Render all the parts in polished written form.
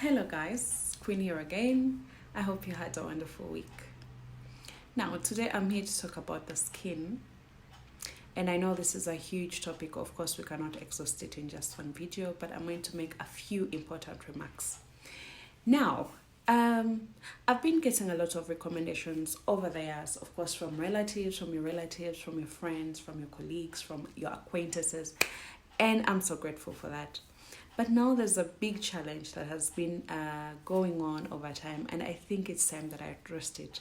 Hello guys, Queen here again. I hope you had a wonderful week. Now, today I'm here to talk about the skin. And I know this is a huge topic. Of course, we cannot exhaust it in just one video, but I'm going to make a few important remarks. Now, I've been getting a lot of recommendations over the years, of course, from relatives, from your friends, from your colleagues, from your acquaintances, and I'm so grateful for that. But now there's a big challenge that has been going on over time, and I think it's time that I addressed it.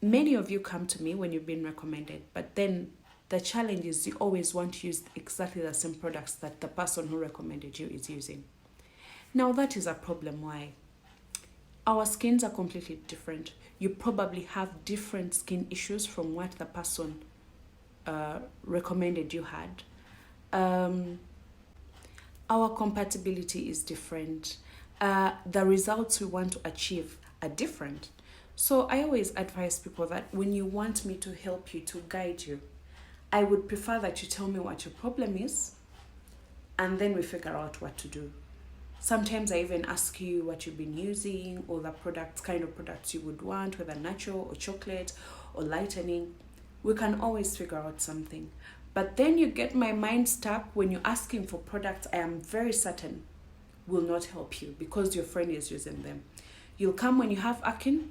Many of you come to me when you've been recommended, but then the challenge is you always want to use exactly the same products that the person who recommended you is using. Now that is a problem. Why? Our skins are completely different. You probably have different skin issues from what the person recommended you had. Our compatibility is different. The results we want to achieve are different. So I always advise people that when you want me to help you, to guide you, I would prefer that you tell me what your problem is, and then we figure out what to do. Sometimes I even ask you what you've been using or the kind of products you would want, whether natural or chocolate or lightening. We can always figure out something. But then you get my mind stuck when you're asking for products I am very certain will not help you because your friend is using them. You'll come when you have acne.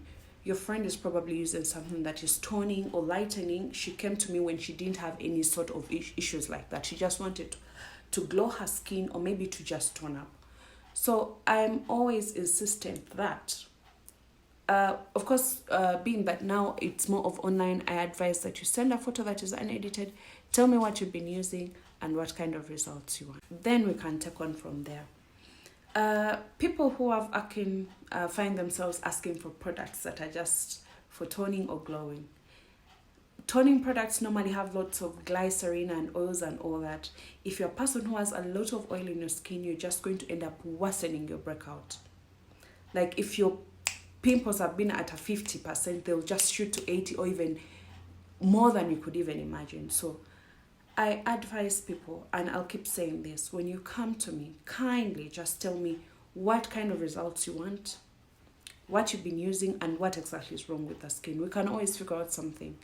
Your friend is probably using something that is toning or lightening. She came to me when she didn't have any sort of issues like that. She just wanted to glow her skin or maybe to just tone up. So I'm always insistent that, of course, being that now it's more of online, I advise that you send a photo that is unedited, tell me what you've been using and what kind of results you want. Then we can take on from there. People who have acne find themselves asking for products that are just for toning or glowing. Toning products normally have lots of glycerin and oils and all that. If you're a person who has a lot of oil in your skin, you're just going to end up worsening your breakout. Like if your pimples have been at a 50%, they'll just shoot to 80 or even more than you could even imagine. So I advise people, and I'll keep saying this, when you come to me, kindly just tell me what kind of results you want, what you've been using, and what exactly is wrong with the skin. We can always figure out something.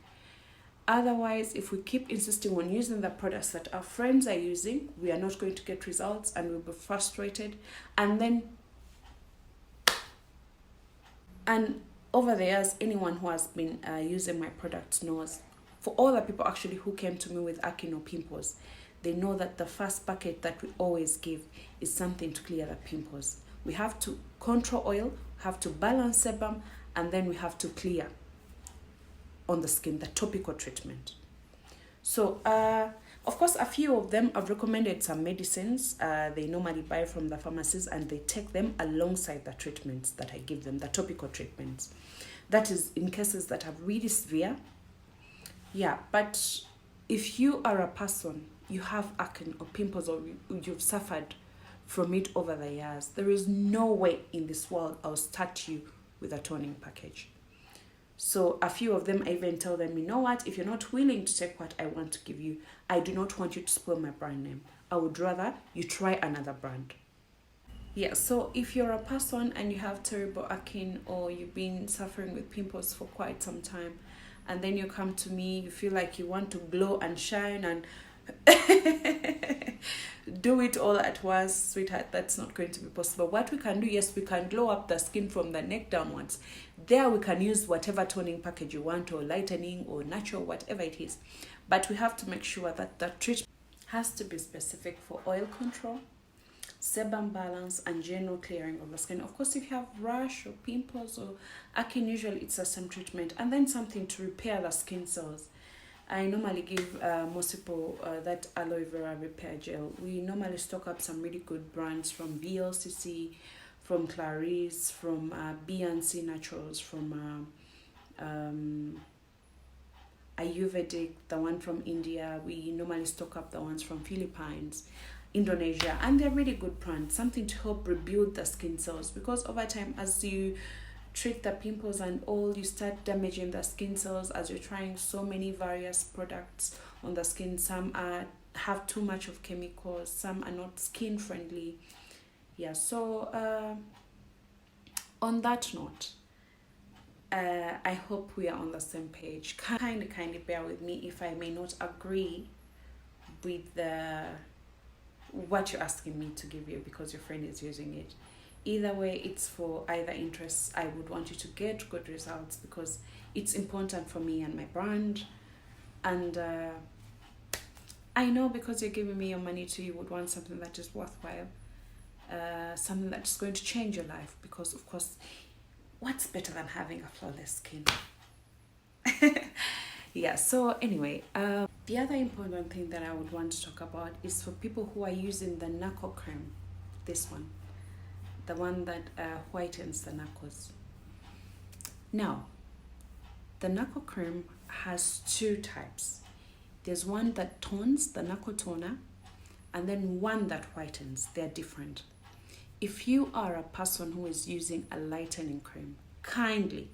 Otherwise, if we keep insisting on using the products that our friends are using, we are not going to get results and we'll be frustrated. And over the years, anyone who has been using my products knows, for all the people actually who came to me with acne or pimples, they know that the first bucket that we always give is something to clear the pimples. We have to control oil, have to balance sebum, and then we have to clear on the skin, the topical treatment. So, of course, a few of them have recommended some medicines they normally buy from the pharmacies, and they take them alongside the treatments that I give them, the topical treatments. That is in cases that are really severe. Yeah, but if you are a person, you have acne or pimples or you've suffered from it over the years, there is no way in this world I'll start you with a toning package. So a few of them, I even tell them, you know what, if you're not willing to take what I want to give you, I do not want you to spoil my brand name. I would rather you try another brand. Yeah, so if you're a person and you have terrible acne or you've been suffering with pimples for quite some time, and then you come to me, you feel like you want to glow and shine and do it all at once, sweetheart, that's not going to be possible. What we can do, yes, we can glow up the skin from the neck downwards. There we can use whatever toning package you want, or lightening or natural, whatever it is. But we have to make sure that the treatment has to be specific for oil control, sebum balance, and general clearing of the skin. Of course, if you have rash or pimples or acne, usually it's the same treatment, and then something to repair the skin cells. I normally give most people that aloe vera repair gel. We normally stock up some really good brands from VLCC, from Clarice, from B&C Naturals, from Ayurvedic, the one from India. We normally stock up the ones from Philippines, Indonesia, and they're really good brands, something to help rebuild the skin cells, because over time, as you treat the pimples and all, you start damaging the skin cells as you're trying so many various products on the skin. Some have too much of chemicals, some are not skin friendly. Yeah, so on that note, I hope we are on the same page. Kindly bear with me if I may not agree with the what you're asking me to give you because your friend is using it. Either way, it's for either interests. I would want you to get good results because it's important for me and my brand. And I know because you're giving me your money too, you would want something that is worthwhile, something that's going to change your life. Because, of course, what's better than having a flawless skin? Yeah, so anyway, the other important thing that I would want to talk about is for people who are using the knuckle cream, this one, the one that whitens the knuckles. Now, the knuckle cream has two types. There's one that tones, the knuckle toner, and then one that whitens. They're different. If you are a person who is using a lightening cream, kindly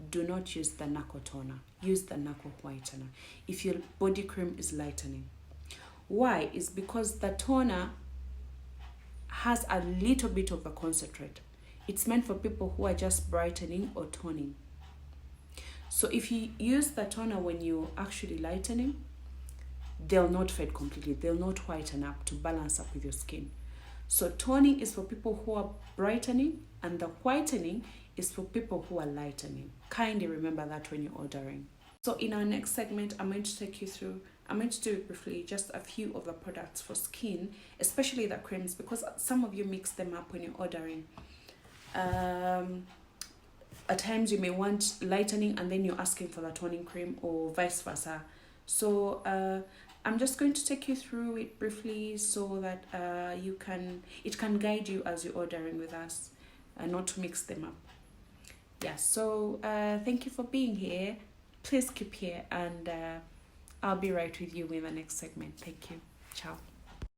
do not use the knuckle toner. Use the knuckle whitener if your body cream is lightening. Why? Is because the toner has a little bit of a concentrate. It's meant for people who are just brightening or toning. So if you use the toner when you're actually lightening, they'll not fade completely. They'll not whiten up to balance up with your skin. So toning is for people who are brightening, and the whitening is for people who are lightening. Kindly remember that when you're ordering. So in our next segment, I'm going to take you through, I'm going to do it briefly, just a few of the products for skin, especially the creams, because some of you mix them up when you're ordering. At times you may want lightening and then you're asking for the toning cream, or vice versa. So I'm just going to take you through it briefly so that it can guide you as you're ordering with us, not to mix them up. Yeah, so thank you for being here. Please keep here, and I'll be right with you in the next segment. Thank you. Ciao.